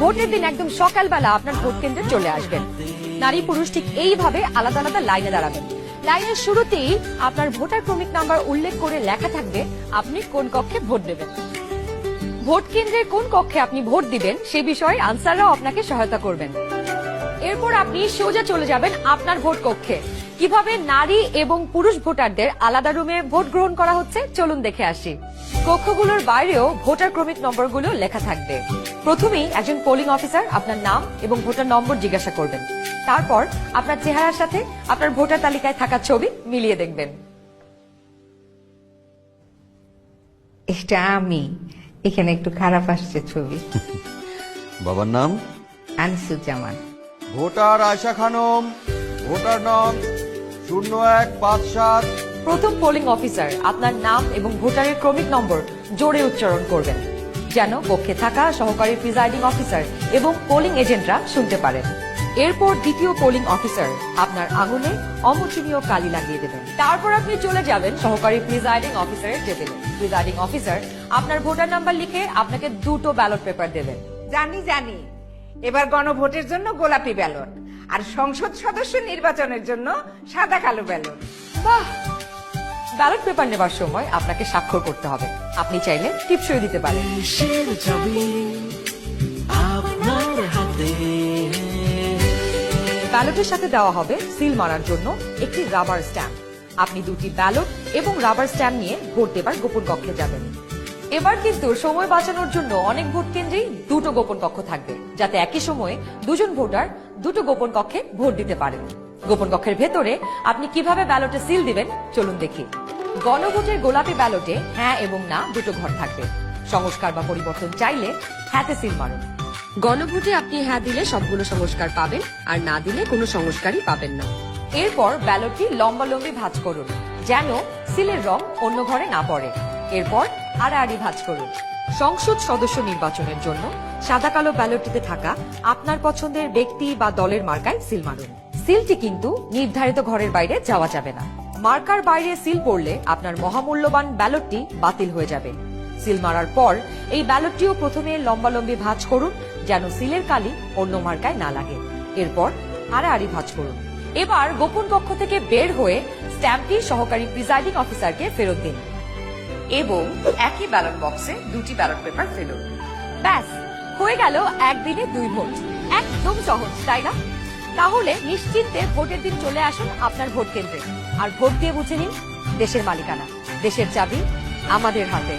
ভোটের দিন একদম সকালবেলা আপনার ভোট কেন্দ্রে চলে আসবেন। নারী পুরুষ ঠিক এইভাবে আলাদা আলাদা লাইনে দাঁড়াবেন। লাইনের শুরুতেই আপনার ভোটার ক্রমিক নাম্বার উল্লেখ করে লেখা থাকবে আপনি কোন কক্ষে ভোট দেবেন। ভোট কেন্দ্রের কোন কক্ষে আপনি ভোট দিবেন সে বিষয়ে আনসাররাও আপনাকে সহায়তা করবেন। এরপর আপনি সোজা চলে যাবেন আপনার ভোট কক্ষে। কিভাবে নারী এবং পুরুষ ভোটারদের আলাদা রুমে ভোট গ্রহণ করা হচ্ছে চলুন দেখে আসি। কক্ষগুলোর বাইরেও ভোটার ক্রমিক নম্বরগুলো লেখা থাকবে। প্রথমেই একজন পোলিং অফিসার আপনার নাম এবং ভোটার নম্বর জিজ্ঞাসা করবেন। তারপর আপনার চেহারার সাথে আপনার ভোটার তালিকায় থাকা ছবি মিলিয়ে দেখবেন। এটা আমি, এখানে একটু খারাপ আসছে ছবি। বাবার নাম আনিসুজ্জামান। ভোটার আয়শা খানম, ভোটার নং 0157। প্রথম পোলিং অফিসার আপনার নাম এবং ভোটারের ক্রমিক নম্বর জোরে উচ্চারণ করবেন যেন কক্ষে থাকা সহকারী প্রিজাইডিং অফিসার এবং পোলিং এজেন্টরা শুনতে পারেন। এরপর দ্বিতীয় পোলিং অফিসার আপনার আঙুলে অমোচনীয় কালি লাগিয়ে দেবেন। তারপর আপনি চলে যাবেন সহকারী প্রিজাইডিং অফিসারের টেবিলে। প্রিজাইডিং অফিসার আপনার ভোটার নাম্বার লিখে আপনাকে 2টো ব্যালট পেপার দেবেন। জানি এবার গণভোটের জন্য গোলাপি ব্যালট আর সংসদ সদস্য নির্বাচনের জন্য সাদা কালো ব্যালট। বাহ! ব্যালট পেপার নেবার সময় আপনাকে স্বাক্ষর করতে হবে। আপনি চাইলে টিপসই দিতে পারেন। ব্যালটের সাথে দেওয়া হবে সিল মারার জন্য একটি রাবার স্ট্যাম্প। আপনি 2টি ব্যালট এবং রাবার স্ট্যাম্প নিয়ে ভোট দেবার গোপন কক্ষে যাবেন। এবার কিন্তু সময় বাঁচানোর জন্য অনেক ভোট কেন্দ্রেই 2টো গোপন কক্ষ থাকবে, যাতে একই সময়ে 2জন ভোটার 2টো গোপন কক্ষে ভোট দিতে পারেন। গোপন কক্ষের ভেতরে আপনি কিভাবে ব্যালটে সিল দিবেন চলুন দেখি। গণভোটের গোলাপি ব্যালটে হ্যাঁ এবং না 2টো ঘর থাকবে। সংস্কার বা পরিবর্তন চাইলে হ্যাঁতে সিল মারুন। গণভোটে আপনি হ্যাঁ দিলে সবগুলো সংস্কার পাবেন, আর না দিলে কোনো সংস্কারই পাবেন না। এরপর ব্যালটটি লম্বালম্বি ভাঁজ করুন যেন সিলের রং অন্য ঘরে না পড়ে। এরপর আড়াআড়ি ভাঁজ করুন। সংসদ সদস্য নির্বাচনের জন্য সাদা কালো ব্যালটটিতে থাকা আপনার পছন্দের ব্যক্তি বা দলের মার্কায় সিল মারুন। সিলটি কিন্তু নির্ধারিত ঘরের বাইরে যাওয়া যাবে না। মার্কার বাইরে সিল পড়লে আপনার মহামূল্যবান ব্যালটটি বাতিল হয়ে যাবে। সিল মারার পর এই ব্যালটটিও প্রথমে লম্বালম্বি ভাঁজ করুন যেন সিলের কালি অন্য মার্কায় না লাগে। এরপর আড়াআড়ি ভাঁজ করুন। এবার গোপন কক্ষ থেকে বের হয়ে স্ট্যাম্পটি সহকারী প্রিজাইডিং অফিসারকে ফেরত দিন এবং একই ব্যালট বক্সে 2টি ব্যালট পেপার ফেলুন। ব্যাস হয়ে গেল একদিনে 2 ভোট। একদম সহজ, তাই না? তাহলে নিশ্চিন্তে ভোটের দিন চলে আসুন আপনার ভোট কেন্দ্রে আর ভোট দিয়ে বুঝে নিন দেশের মালিকানা। দেশের চাবি আমাদের হাতে।